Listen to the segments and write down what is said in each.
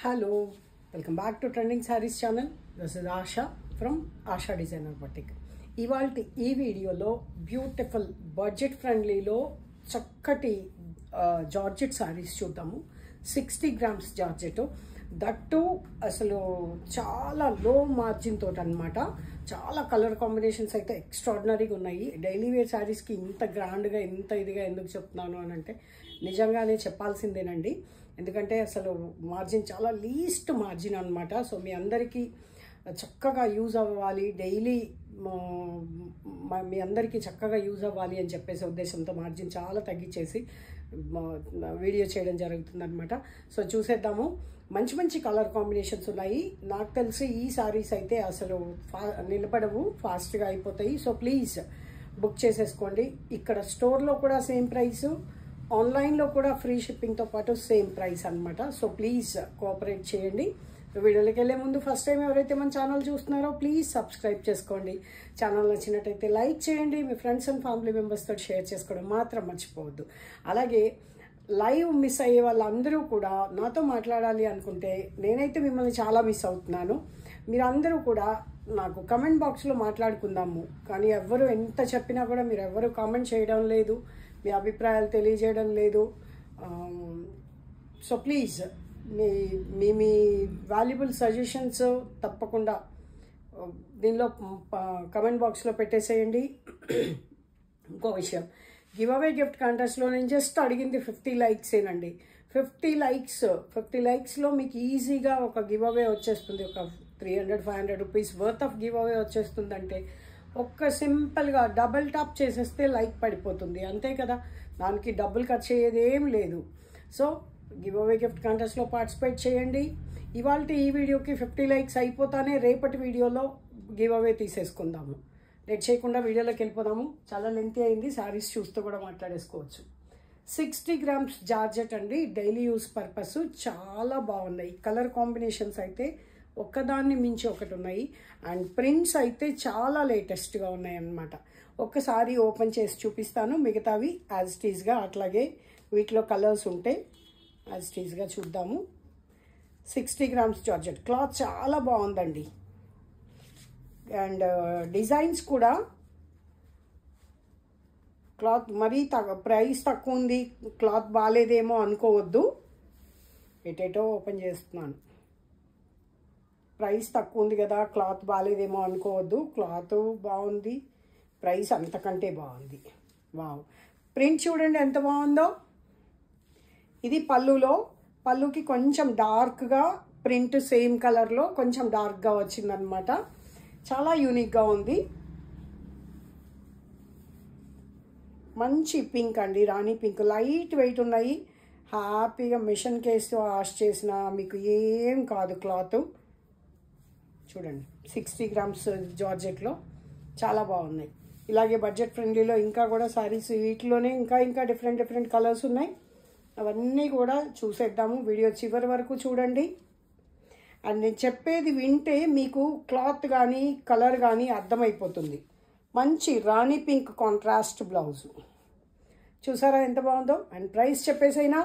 Hello, welcome back to Trending Sarees channel. This is Asha from Asha Designer Boutique. ఇవాల్టి ఈ వీడియోలో beautiful budget ఫ్రెండ్లీలో చక్కటి georgette saris చూద్దాము. 60 grams georgette, that అసలు చాలా లో మార్జిన్ తోటి అనమాట. చాలా కలర్ కాంబినేషన్స్ అయితే ఎక్స్ట్రాడినరీగా ఉన్నాయి. డైలీ వేర్ శారీస్కి ఇంత గ్రాండ్గా ఇంత ఇదిగా ఎందుకు చెప్తున్నాను అని అంటే నిజంగానే చెప్పాల్సిందేనండి. ఎందుకంటే అసలు మార్జిన్ చాలా లీస్ట్ మార్జిన్ అనమాట. సో మీ అందరికీ చక్కగా యూజ్ అవ్వాలి, డైలీ మీ అందరికీ చక్కగా యూజ్ అవ్వాలి అని చెప్పేసి ఉద్దేశంతో మార్జిన్ చాలా తగ్గించేసి వీడియో చేయడం జరుగుతుందన్నమాట. సో చూసేద్దాము. మంచి మంచి కలర్ కాంబినేషన్స్ ఉన్నాయి. నాకు తెలిసి ఈ సారీస్ అయితే అసలు నిలబడవు, ఫాస్ట్గా అయిపోతాయి. సో ప్లీజ్ బుక్ చేసేసుకోండి. ఇక్కడ స్టోర్లో కూడా సేమ్ ప్రైస్, ఆన్లైన్లో కూడా ఫ్రీ షిప్పింగ్తో పాటు సేమ్ ప్రైస్ అనమాట. సో ప్లీజ్ కోఆపరేట్ చేయండి. వీడియోలోకి వెళ్ళే ముందు ఫస్ట్ టైం ఎవరైతే మన ఛానల్ చూస్తున్నారో ప్లీజ్ సబ్స్క్రైబ్ చేసుకోండి. ఛానల్ నచ్చినట్టయితే లైక్ చేయండి. మీ ఫ్రెండ్స్ అండ్ ఫ్యామిలీ మెంబర్స్తో షేర్ చేసుకోవడం మాత్రం మర్చిపోవద్దు. అలాగే లైవ్ మిస్ అయ్యే వాళ్ళందరూ కూడా నాతో మాట్లాడాలి అనుకుంటే నేనైతే మిమ్మల్ని చాలా మిస్ అవుతున్నాను. మీరందరూ కూడా నాకు కమెంట్ బాక్స్లో మాట్లాడుకుందాము, కానీ ఎవరు ఎంత చెప్పినా కూడా మీరు ఎవరు కామెంట్ చేయడం లేదు, మీ అభిప్రాయాలు తెలియజేయడం లేదు. So please me me valuable suggestions తప్పకుండా దీనిలో కమెంట్ బాక్స్లో పెట్టేసేయండి. ఇంకో విషయం, గివ్ అవే గిఫ్ట్ కాంటెస్ట్లో నేను జస్ట్ అడిగింది 50 లైక్సేనండి. 50 లైక్స్లో మీకు ఈజీగా ఒక గివ్ అవే వచ్చేస్తుంది. ఒక 300-500 rupees worth of give away వచ్చేస్తుందంటే ఒక్క సింపుల్గా డబుల్ టాప్ చేసేస్తే లైక్ పడిపోతుంది, అంతే కదా. దానికి డబ్బులు ఖర్చు అయ్యేది ఏం లేదు. సో గివ్ అవే గిఫ్ట్ కాంటెస్ట్లో పార్టిసిపేట్ చేయండి. ఇవాళ ఈ వీడియోకి 50 లైక్స్ అయిపోతానే రేపటి వీడియోలో గివ్ అవే తీసేసుకుందాము. లేట్ చేయకుండా వీడియోలోకి వెళ్ళిపోదాము. చాలా లెంతీ అయింది, సారీస్ చూస్తూ కూడా మాట్లాడేసుకోవచ్చు. 60 grams జార్జెట్ అండి, డైలీ యూస్ పర్పస్. చాలా బాగున్నాయి. కలర్ కాంబినేషన్స్ అయితే ఒకదాన్ని మించి ఒకటి ఉన్నాయి. అండ్ ప్రింట్స్ అయితే చాలా లేటెస్ట్గా ఉన్నాయి అన్నమాట. ఒక్కసారి ఓపెన్ చేసి చూపిస్తాను, మిగతావి యాజ్ ఇట్ ఈస్గా అట్లాగే వీటిలో కలర్స్ ఉంటాయి. యాజ్ ఇట్ ఈస్గా చూద్దాము. 60 grams జార్జెట్ క్లాత్ చాలా బాగుందండి. అండ్ డిజైన్స్ కూడా క్లాత్ మరీ ప్రైస్ తక్కువ ఉంది, క్లాత్ బాగాలేదేమో అనుకోవద్దు. ఎటేటో ఓపెన్ చేస్తున్నాను. ప్రైస్ తక్కువ ఉంది కదా, క్లాత్ బాగాలేదేమో అనుకోవద్దు. క్లాత్ బాగుంది, ప్రైస్ అంతకంటే బాగుంది. వావ్, ప్రింట్ చూడండి ఎంత బాగుందో. ఇది పళ్ళుకి కొంచెం డార్క్గా ప్రింట్ సేమ్ కలర్లో కొంచెం డార్క్గా వచ్చిందనమాట. చాలా యూనిక్గా ఉంది. మంచి పింక్ అండి, రాణి పింక్, లైట్ వెయిట్ ఉన్నాయి. హ్యాపీగా మిషన్ కేసు వాష్ చేసినా మీకు ఏం కాదు క్లాత్. చూడండి 60 grams జార్జెట్లో చాలా బాగున్నాయి. ఇలాగే బడ్జెట్ ఫ్రెండ్లీలో ఇంకా కూడా సారీస్ వీటిలోనే ఇంకా డిఫరెంట్ కలర్స్ ఉన్నాయి. అవన్నీ కూడా చూసేద్దాము. వీడియో చివరి వరకు చూడండి. అండ్ నేను చెప్పేది వింటే మీకు క్లాత్ కానీ కలర్ కానీ అర్థమైపోతుంది. మంచి రాణి పింక్ కాంట్రాస్ట్ బ్లౌజు, చూసారా ఎంత బాగుందో. అండ్ ప్రైస్ చెప్పేసైనా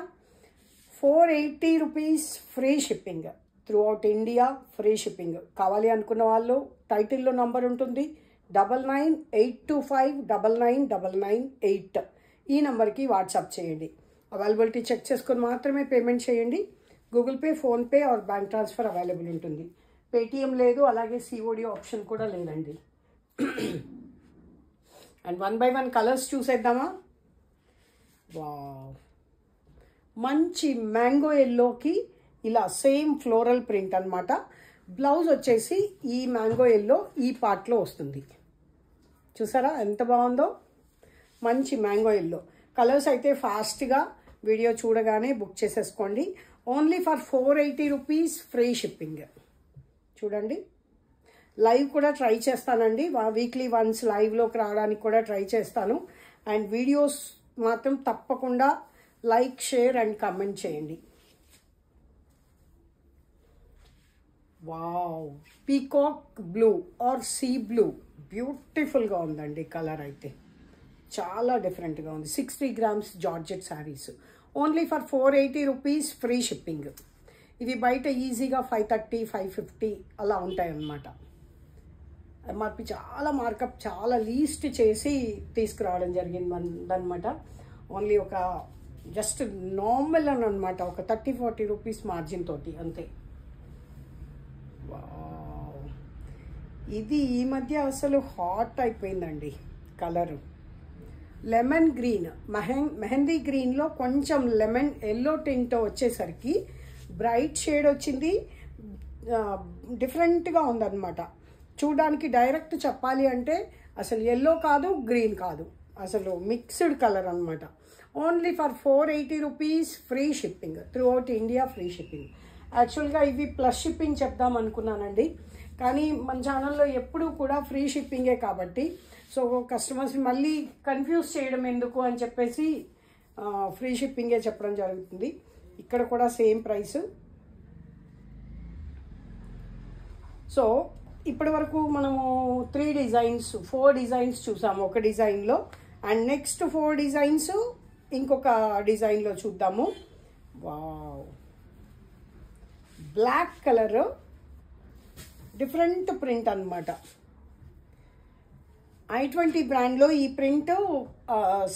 480 rupees free shipping throughout India. Free shipping కావాలి అనుకున్న వాళ్ళు టైటిల్లో నంబర్ ఉంటుంది, 9982599998. ఈ నెంబర్కి వాట్సాప్ చేయండి. అవైలబిలిటీ చెక్ చేసుకొని మాత్రమే పేమెంట్ చేయండి. Google pay, PhonePe or bank transfer available ఉంటుంది. పేటిఎం లేదు, అలాగే సిఓడి ఆప్షన్ కూడా లేదండి. అండ్ 1 by 1 కలర్స్ చూసేద్దామా. వావ్, మంచి మ్యాంగో ఎల్లోకి ఇలా సేమ్ ఫ్లోరల్ ప్రింట్ అనమాట. బ్లౌజ్ వచ్చేసి ఈ మ్యాంగో ఎల్లో ఈ పార్ట్లో వస్తుంది. చూసారా ఎంత బాగుందో. మంచి మ్యాంగో ఎల్లో కలర్స్ అయితే ఫాస్ట్గా వీడియో చూడగానే బుక్ చేసేసుకోండి. Only for 480 rupees free shipping. చూడండి, లైవ్ కూడా ట్రై చేస్తానండి. వీక్లీ వన్స్ లైవ్లోకి రావడానికి కూడా ట్రై చేస్తాను. అండ్ వీడియోస్ మాత్రం తప్పకుండా లైక్, షేర్ అండ్ కమెంట్ చేయండి. Wow, peacock blue or sea blue, బ్యూటిఫుల్గా ఉందండి. కలర్ అయితే చాలా డిఫరెంట్గా ఉంది. 60 grams georgette saris only for 480 rupees free shipping. ఇవి బయట ఈజీగా 530, 550 అలా ఉంటాయి అన్నమాట. ఎంఆర్పి చాలా మార్కప్, చాలా లీస్ట్ చేసి తీసుకురావడం జరిగింది అనమాట. ఓన్లీ ఒక జస్ట్ నార్మల్ అని అనమాట, ఒక 30-40 రూపీస్ మార్జిన్ తోటి అంతే. ఇది ఈ మధ్య అసలు హాట్ అయిపోయిందండి కలరు. లెమన్ గ్రీన్, మెహందీ గ్రీన్లో కొంచెం లెమన్ ఎల్లో టింట్ వచ్చేసరికి బ్రైట్ షేడ్ వచ్చింది, డిఫరెంట్గా ఉందన్నమాట. చూడడానికి డైరెక్ట్ చెప్పాలి అంటే అసలు ఎల్లో కాదు, గ్రీన్ కాదు, అసలు మిక్స్డ్ కలర్ అనమాట. Only for 480 rupees, free shipping throughout India, free shipping. యాక్చువల్గా ఇవి ప్లస్ షిప్పింగ్ చెప్దాం అనుకున్నానండి, కానీ మన ఛానల్లో ఎప్పుడూ కూడా ఫ్రీ షిప్పింగే కాబట్టి సో కస్టమర్స్ని మళ్ళీ కన్ఫ్యూజ్ చేయడం ఎందుకు అని చెప్పేసి ఫ్రీ షిప్పింగే చెప్పడం జరుగుతుంది. ఇక్కడ కూడా సేమ్ ప్రైస్. సో ఇప్పటి వరకు మనము 4 డిజైన్స్ చూసాము ఒక డిజైన్లో, అండ్ నెక్స్ట్ 4 డిజైన్స్ ఇంకొక డిజైన్లో చూద్దాము. Wow, black colour different print అన్నమాట. i20 బ్రాండ్లో ఈ ప్రింట్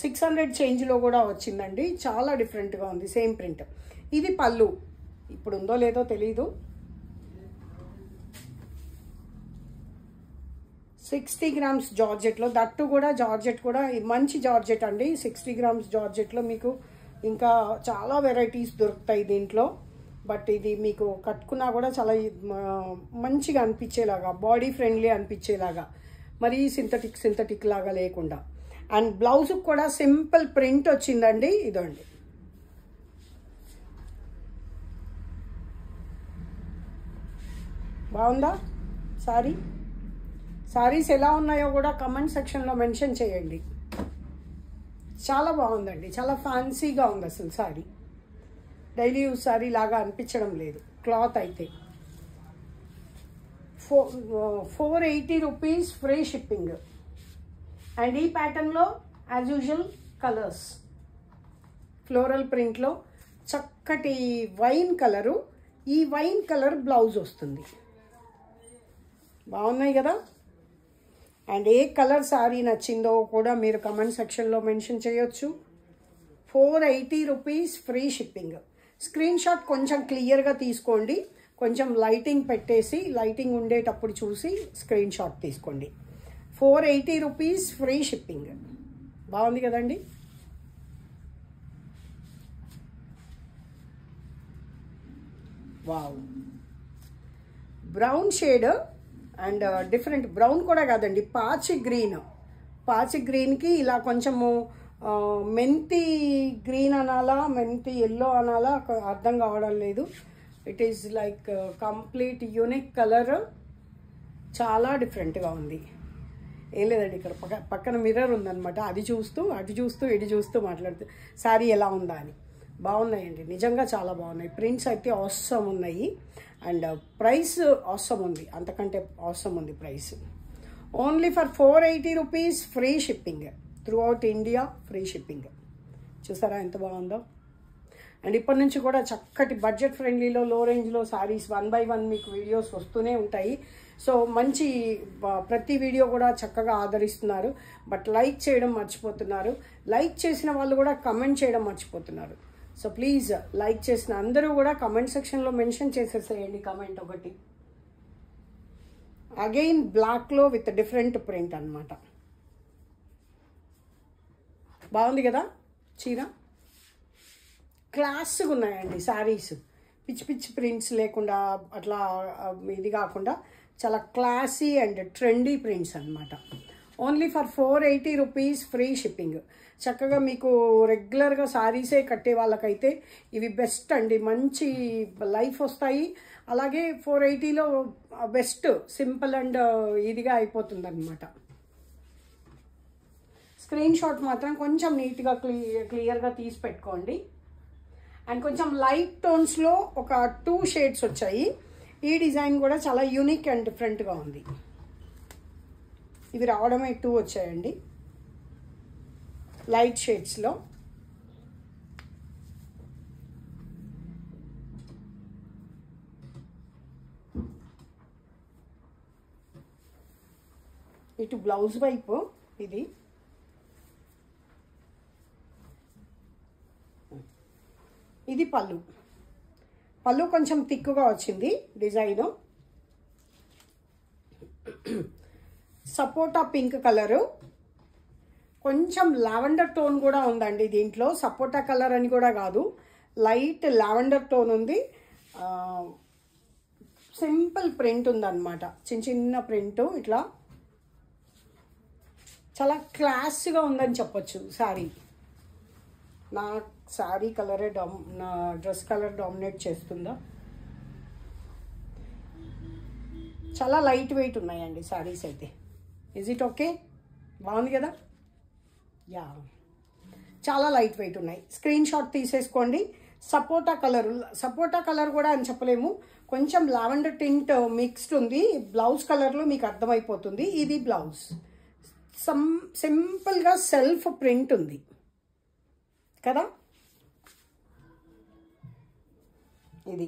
600 చేంజ్లో కూడా వచ్చిందండి, చాలా డిఫరెంట్గా ఉంది, సేమ్ ప్రింట్. ఇది పళ్ళు, ఇప్పుడు ఉందో లేదో తెలీదు. 60 గ్రామ్స్ జార్జెట్లో, దట్టు కూడా జార్జెట్ కూడా మంచి జార్జెట్ అండి. 60 గ్రామ్స్ జార్జెట్లో మీకు ఇంకా చాలా వెరైటీస్ దొరుకుతాయి దీంట్లో. బట్ ఇది మీకు కట్టుకున్నా కూడా చాలా మంచిగా అనిపించేలాగా, బాడీ ఫ్రెండ్లీ అనిపించేలాగా, మరీ సింథటిక్ లాగా లేకుండా. అండ్ బ్లౌజ్కి కూడా సింపుల్ ప్రింట్ వచ్చిందండి, ఇదండి. బాగుందా సారీస్ ఎలా ఉన్నాయో కూడా కమెంట్ సెక్షన్లో మెన్షన్ చేయండి. చాలా బాగుందండి, చాలా ఫ్యాన్సీగా ఉంది అసలు సారీ. డైలీ యూజ్ సారీ లాగా అనిపించడం లేదు క్లాత్ అయితే. 480 రూపీస్, ఫ్రీ షిప్పింగ్. అండ్ ఈ ప్యాటర్న్లో యాజ్ యూజువల్ కలర్స్, ఫ్లోరల్ ప్రింట్లో చక్కటి వైన్ కలరు, ఈ వైన్ కలర్ బ్లౌజ్ వస్తుంది. బాగున్నాయి కదా. అండ్ ఏ కలర్ సారీ నచ్చిందో కూడా మీరు కమెంట్ సెక్షన్లో మెన్షన్ చేయొచ్చు. 480 rupees, free shipping. Screen shot కొంచెం క్లియర్గా తీసుకోండి, కొంచెం లైటింగ్ పెట్టేసి, లైటింగ్ ఉండేటప్పుడు చూసి స్క్రీన్ షాట్ తీసుకోండి. 480 రూపీస్, ఫ్రీ షిప్పింగ్. బాగుంది కదండి. Wow, brown shade and different brown కూడా కాదండి, పాచి గ్రీన్కి ఇలా కొంచెము మెంతి గ్రీన్ అనాలా, మెంతి ఎల్లో అనాలా అర్థం కావడం లేదు. It is like complete unique colour, చాలా డిఫరెంట్గా ఉంది. ఏం లేదండి, ఇక్కడ పక్కన మిర్రర్ ఉందన్నమాట, అది చూస్తూ అటు చూస్తూ ఇటు చూస్తూ మాట్లాడుతూ శారీ ఎలా ఉందా అని. బాగున్నాయండి, నిజంగా చాలా బాగున్నాయి. ప్రింట్స్ అయితే ఆసమ్ ఉన్నాయి అండ్ ప్రైస్ ఆసమ్ ఉంది, అంతకంటే ఆసమ్ ఉంది price. Only for 480 rupees, free shipping throughout India, free shipping. చూసారా ఎంత బాగుందో. అండ్ ఇప్పటి నుంచి కూడా చక్కటి బడ్జెట్ ఫ్రెండ్లీలో, లో రేంజ్లో సారీస్ 1 by 1 మీకు వీడియోస్ వస్తూనే ఉంటాయి. సో మంచి ప్రతి వీడియో కూడా చక్కగా ఆదరిస్తున్నారు. బట్ లైక్ చేయడం మర్చిపోతున్నారు. లైక్ చేసిన వాళ్ళు కూడా కమెంట్ చేయడం మర్చిపోతున్నారు. సో ప్లీజ్ లైక్ చేసిన అందరూ కూడా కమెంట్ సెక్షన్లో మెన్షన్ చేసేసేయండి కమెంట్ ఒకటి. అగైన్ బ్లాక్లో విత్ డిఫరెంట్ ప్రింట్ అన్నమాట. బాగుంది కదా చీర. క్లాస్గా ఉన్నాయండి శారీస్, పిచ్చి ప్రింట్స్ లేకుండా, అట్లా ఇది కాకుండా చాలా క్లాసీ అండ్ ట్రెండీ ప్రింట్స్ అన్నమాట. Only for 480 rupees, free shipping. చక్కగా మీకు రెగ్యులర్గా శారీసే కట్టే వాళ్ళకైతే ఇవి బెస్ట్ అండి, మంచి లైఫ్ వస్తాయి. అలాగే 480లో బెస్ట్, సింపుల్ అండ్ ఇదిగా అయిపోతుంది అన్నమాట. స్క్రీన్ షాట్ మాత్రం కొంచెం నీట్గా క్లియర్గా తీసి పెట్టుకోండి. అండ్ కొంచెం లైట్ టోన్స్లో ఒక 2 షేడ్స్ వచ్చాయి. ఈ డిజైన్ కూడా చాలా యూనిక్ అండ్ డిఫరెంట్గా ఉంది. ఇవి రావడమే 2 వచ్చాయండి లైట్ షేడ్స్లో. ఇటు బ్లౌజ్ వైపు ఇది ఇది పళ్ళు. పళ్ళు కొంచెం థిక్గా వచ్చింది డిజైను. సపోటా పింక్ కలరు, కొంచెం లావెండర్ టోన్ కూడా ఉందండి దీంట్లో. సపోటా కలర్ అని కూడా కాదు, లైట్ లావెండర్ టోన్ ఉంది. సింపుల్ ప్రింట్ ఉందన్నమాట, చిన్న చిన్న ప్రింట్. ఇట్లా చాలా క్లాస్గా ఉందని చెప్పొచ్చు శారీ. నా శారీ కలరే నా డ్రెస్ కలర్ డామినేట్ చేస్తుందా. చాలా లైట్ వెయిట్ ఉన్నాయండి శారీస్ అయితే. Is it okay? బాగుంది కదా? యా, చాలా లైట్ వెయిట్ ఉన్నాయి. స్క్రీన్ షాట్ తీసేసుకోండి. సపోటా కలర్ కూడా అని చెప్పలేము, కొంచెం లావెండర్ టింట్ మిక్స్డ్ ఉంది. బ్లౌజ్ కలర్లో మీకు అర్థమైపోతుంది. ఇది బ్లౌజ్ సింపుల్గా సెల్ఫ్ ప్రింట్ ఉంది కదా. ఇది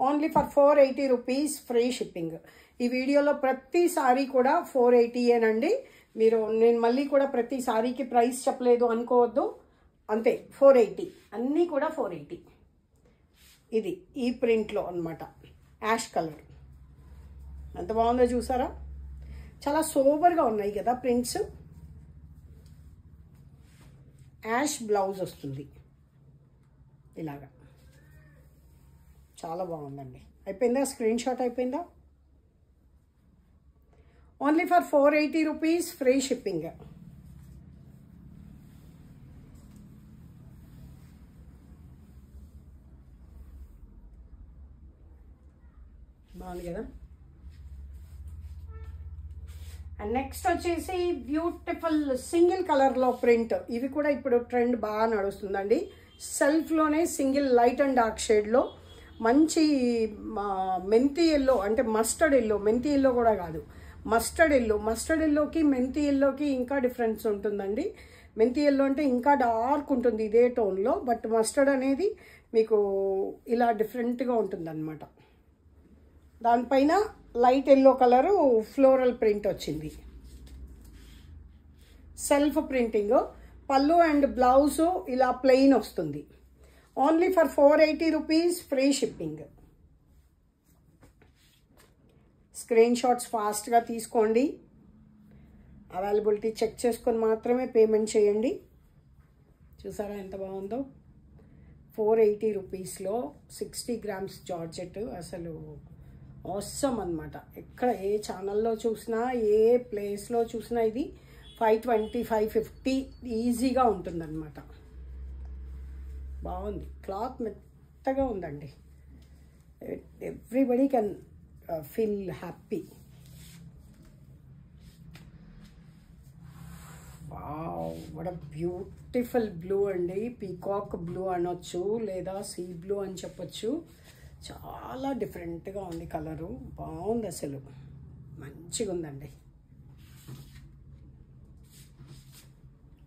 only for 480 rupees, free shipping. ఈ వీడియోలో ప్రతి సారీ కూడా 480ఏనండి. నేను మళ్ళీ కూడా ప్రతి సారీకి ప్రైస్ చెప్పలేదు అనుకోవద్దు, అంతే. 480 అన్నీ కూడా 480. ఇది ఈ ప్రింట్లో అన్నమాట, యాష్ కలర్. ఎంత బాగుందో చూసారా? చాలా సోబర్గా ఉన్నాయి కదా ప్రింట్స్. యాష్ బ్లౌజ్ వస్తుంది ఇలాగా. చాలా బాగుందండి. అయిపోయిందా? స్క్రీన్ షాట్ అయిపోయిందా? Only for 480 rupees, free shipping. బాగుంది కదా. అండ్ నెక్స్ట్ వచ్చేసి బ్యూటిఫుల్ సింగిల్ కలర్లో ప్రింట్. ఇవి కూడా ఇప్పుడు ట్రెండ్ బాగా నడుస్తుందండి. సెల్ఫ్లోనే సింగిల్ లైట్ అండ్ డార్క్ షేడ్లో మంచి మెంతి ఎల్లో, అంటే మస్టర్డ్ ఎల్లో. మెంతి ఎల్లో కూడా కాదు, మస్టర్డ్ ఎల్లోకి మెంతి ఎల్లోకి ఇంకా డిఫరెన్స్ ఉంటుందండి. మెంతి ఎల్లో అంటే ఇంకా డార్క్ ఉంటుంది ఇదే టోన్లో, బట్ మస్టర్డ్ అనేది మీకు ఇలా డిఫరెంట్గా ఉంటుంది అన్నమాట. దానిపైన light yellow colour floral print వచ్చింది, సెల్ఫ్ ప్రింటింగ్. పళ్ళు అండ్ బ్లౌజు ఇలా ప్లెయిన్ వస్తుంది. Only for 480 rupees, free shipping. Screen shots ఫాస్ట్గా తీసుకోండి. అవైలబిలిటీ చెక్ చేసుకొని మాత్రమే పేమెంట్ చేయండి. చూసారా ఎంత బాగుందో? 480 రూపీస్లో 60 గ్రామ్స్ జార్జెట్. అసలు ఆసమ్ అన్నమాట. ఎక్కడ ఏ ఛానల్లో చూసినా, ఏ ప్లేస్లో చూసినా ఇది 520, 550 ఈజీగా ఉంటుందన్నమాట. బాగుంది, క్లాత్ మెత్తగా ఉందండి. Everybody can feel happy. Wow, what a beautiful blue అండి. పీకాక్ బ్లూ అనొచ్చు, లేదా సీ బ్లూ అని చెప్పొచ్చు. చాలా డిఫరెంట్గా ఉంది కలరు. బాగుంది, అసలు మంచిగా ఉందండి.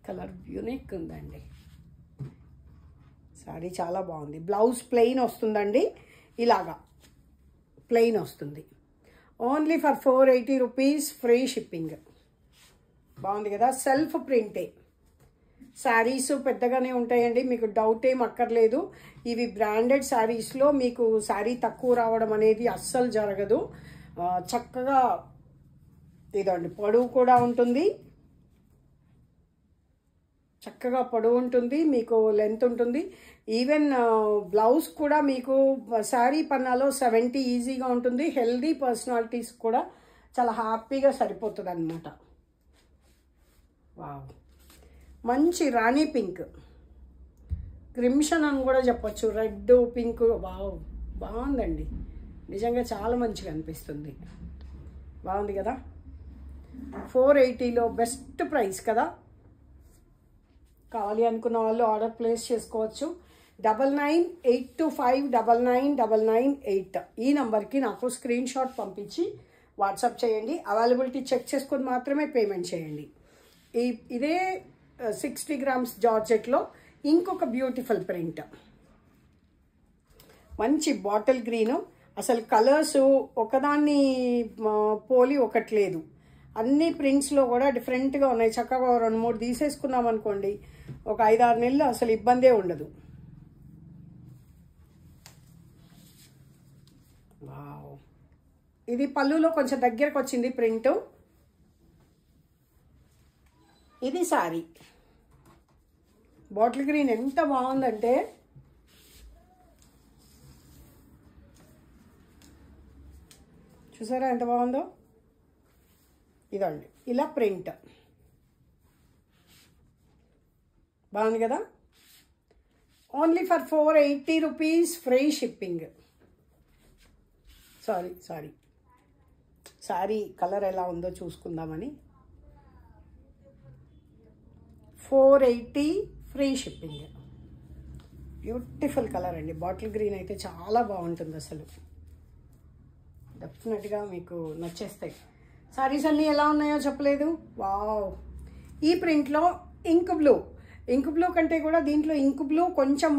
కలర్ యూనిక్ ఉందండి. సారీ చాలా బాగుంది. బ్లౌజ్ ప్లెయిన్ వస్తుందండి, ఇలాగా ప్లెయిన్ వస్తుంది. Only for 480 rupees, free shipping. బాగుంది కదా? సెల్ఫ్ ప్రింటే. శారీస్ పెద్దగానే ఉంటాయండి, మీకు డౌట్ ఏం అక్కర్లేదు. ఇవి బ్రాండెడ్ శారీస్లో మీకు శారీ తక్కువ రావడం అనేది అస్సలు జరగదు. చక్కగా ఇదండి, పొడవు కూడా ఉంటుంది, చక్కగా పొడవు ఉంటుంది, మీకు లెంత్ ఉంటుంది. ఈవెన్ బ్లౌజ్ కూడా మీకు శారీ పన్నాలో 70 ఈజీగా ఉంటుంది. హెల్దీ పర్సనాలిటీస్ కూడా చాలా హ్యాపీగా సరిపోతుంది అన్నమాట. వావ్, మంచి రాణి పింక్, క్రిమ్షన్ అని కూడా చెప్పచ్చు, రెడ్ పింక్. వావ్, బాగుందండి, నిజంగా చాలా మంచిగా అనిపిస్తుంది. బాగుంది కదా? 480లో బెస్ట్ ప్రైస్ కదా. కావాలి అనుకున్న వాళ్ళు ఆర్డర్ ప్లేస్ చేసుకోవచ్చు. 9982599998 ఈ నంబర్కి నాకు స్క్రీన్ షాట్ పంపించి వాట్సాప్ చేయండి. అవైలబిలిటీ చెక్ చేసుకొని మాత్రమే పేమెంట్ చేయండి. ఇదే 60 గ్రామ్స్ జార్జెట్లో ఇంకొక బ్యూటిఫుల్ ప్రింట్, మంచి బాటిల్ గ్రీను. అసలు కలర్స్ ఒకదాన్ని పోలి ఒకటి లేదు, అన్ని ప్రింట్స్లో కూడా డిఫరెంట్గా ఉన్నాయి. చక్కగా 2-3 తీసేసుకున్నాం అనుకోండి, ఒక 5-6 నెలలు అసలు ఇబ్బందే ఉండదు. వావ్, ఇది పళ్ళులో కొంచెం దగ్గరకు వచ్చింది ప్రింట్. ఇది సారీ బాటిల్ గ్రీన్ ఎంత బాగుందంటే చూసారా ఎంత బాగుందో. ఇదండి ఇలా ప్రింట్ బాగుంది కదా. Only for 480 rupees, free shipping. Sorry colour ఎలా ఉందో చూసుకుందామని. 480 ఫ్రీ షిప్పింగ్. బ్యూటిఫుల్ కలర్ అండి. బాటిల్ గ్రీన్ అయితే చాలా బాగుంటుంది అసలు. డెఫినెట్గా మీకు నచ్చేస్తాయి. సారీస్ అన్నీ ఎలా ఉన్నాయో చెప్పలేదు. వావ్, ఈ ప్రింట్లో ఇంక్ బ్లూ కంటే కూడా దీంట్లో ఇంక్ బ్లూ కొంచెం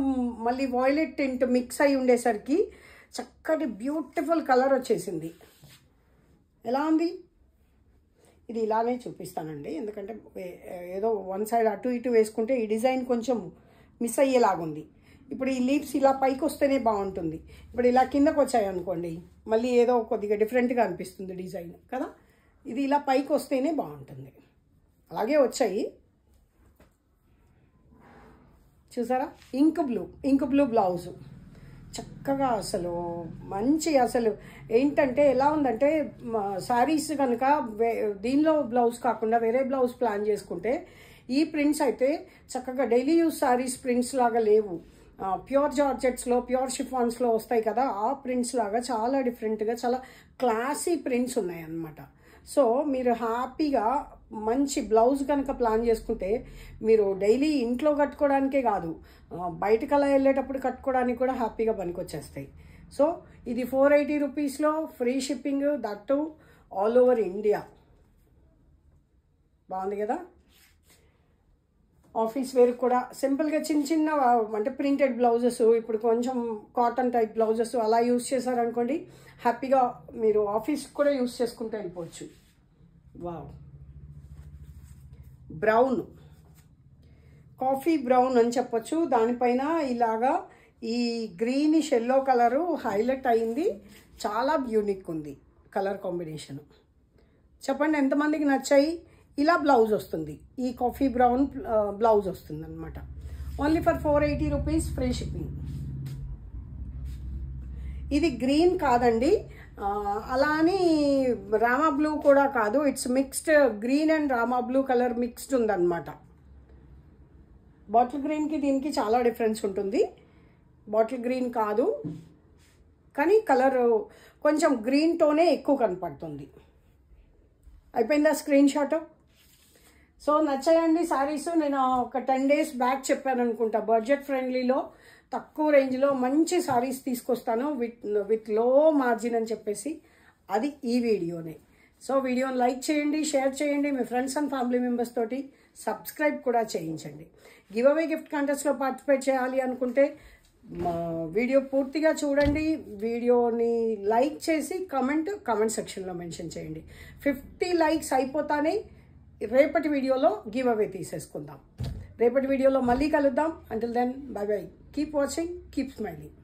మళ్ళీ వాయిలెట్ టింట్ మిక్స్ అయి ఉండేసరికి చక్కటి బ్యూటిఫుల్ కలర్ వచ్చేసింది. ఎలా ఉంది? ఇది ఇలానే చూపిస్తానండి, ఎందుకంటే ఏదో వన్ సైడ్ అటు ఇటు వేసుకుంటే ఈ డిజైన్ కొంచెం మిస్ అయ్యేలాగుంది. ఇప్పుడు ఈ లీవ్స్ ఇలా పైకి వస్తేనే బాగుంటుంది. ఇప్పుడు ఇలా కిందకు వచ్చాయి అనుకోండి, మళ్ళీ ఏదో కొద్దిగా డిఫరెంట్గా అనిపిస్తుంది డిజైన్ కదా. ఇది ఇలా పైకి వస్తేనే బాగుంటుంది. అలాగే వచ్చాయి చూసారా. ఇంక్ బ్లూ బ్లౌజు చక్కగా అసలు మంచి, అసలు ఏంటంటే ఎలా ఉందంటే శారీస్ కనుక దీనిలో బ్లౌజ్ కాకుండా వేరే బ్లౌజ్ ప్లాన్ చేసుకుంటే ఈ ప్రింట్స్ అయితే చక్కగా డైలీ యూజ్ శారీస్ ప్రింట్స్ లాగా లేవు. ప్యూర్ జార్జెట్స్లో, ప్యూర్ షిఫాన్స్లో వస్తాయి కదా, ఆ ప్రింట్స్ లాగా చాలా డిఫరెంట్గా చాలా క్లాసీ ప్రింట్స్ ఉన్నాయి అన్నమాట. సో మీరు హ్యాపీగా మంచి బ్లౌజ్ కనుక ప్లాన్ చేసుకుంటే మీరు డైలీ ఇంట్లో కట్టుకోవడానికే కాదు, బయటకు అలా వెళ్ళేటప్పుడు కట్టుకోవడానికి కూడా హ్యాపీగా పనికొచ్చేస్తాయి. సో ఇది 480 రూపీస్లో free shipping, that all over India. బాగుంది కదా. ఆఫీస్ వేర్ కూడా సింపుల్గా చిన్న అంటే ప్రింటెడ్ బ్లౌజెస్, ఇప్పుడు కొంచెం కాటన్ టైప్ బ్లౌజెస్ అలా యూస్ చేశారనుకోండి, హ్యాపీగా మీరు ఆఫీస్కి కూడా యూస్ చేసుకుంటూ వెళ్ళిపోవచ్చు. వావ్, బ్రౌన్, కాఫీ బ్రౌన్ అని చెప్పొచ్చు. దానిపైన ఇలాగా ఈ గ్రీనిష్ ఎల్లో కలరు హైలైట్ అయింది. చాలా యూనిక్ ఉంది కలర్ కాంబినేషన్. చెప్పండి ఎంతమందికి నచ్చాయి. ఇలా బ్లౌజ్ వస్తుంది, ఈ కాఫీ బ్రౌన్ బ్లౌజ్ వస్తుంది అనమాట. Only for 480 rupees, free shipping. ఇది గ్రీన్ కాదండి, అలా అని రామా బ్లూ కూడా కాదు, it's mixed green and Rama blue colour mixed ఉందన్నమాట. బాటిల్ గ్రీన్కి దీనికి చాలా డిఫరెన్స్ ఉంటుంది. బాటిల్ గ్రీన్ కాదు కానీ కలర్ కొంచెం గ్రీన్ టోనే ఎక్కువ కనపడుతుంది. అయిపోయిందా స్క్రీన్ షాట్. సో నచ్చాయండి శారీస్. నేను ఒక 10 days బ్యాక్ చెప్పాను అనుకుంటా, బడ్జెట్ ఫ్రెండ్లీలో తక్కువ రేంజ్లో మంచి శారీస్ తీసుకొస్తాను విత్ లో మార్జిన్ అని చెప్పేసి, అది ఈ వీడియోనే. సో వీడియోని లైక్ చేయండి, షేర్ చేయండి, మీ ఫ్రెండ్స్ అండ్ ఫ్యామిలీ మెంబర్స్ తోటి సబ్స్క్రైబ్ కూడా చేయించండి. గివ్ అవే గిఫ్ట్ కాంటెస్ట్లో పార్టిసిపేట్ చేయాలి అనుకుంటే వీడియో పూర్తిగా చూడండి, వీడియోని లైక్ చేసి కమెంట్ సెక్షన్లో మెన్షన్ చేయండి. 50 likes అయిపోతానే రేపటి వీడియోలో గివ్ అవే తీసేసుకుందాం. రేపటి వీడియోలో మళ్ళీ కలుద్దాం. Until then bye bye. Keep watching, keep smiling.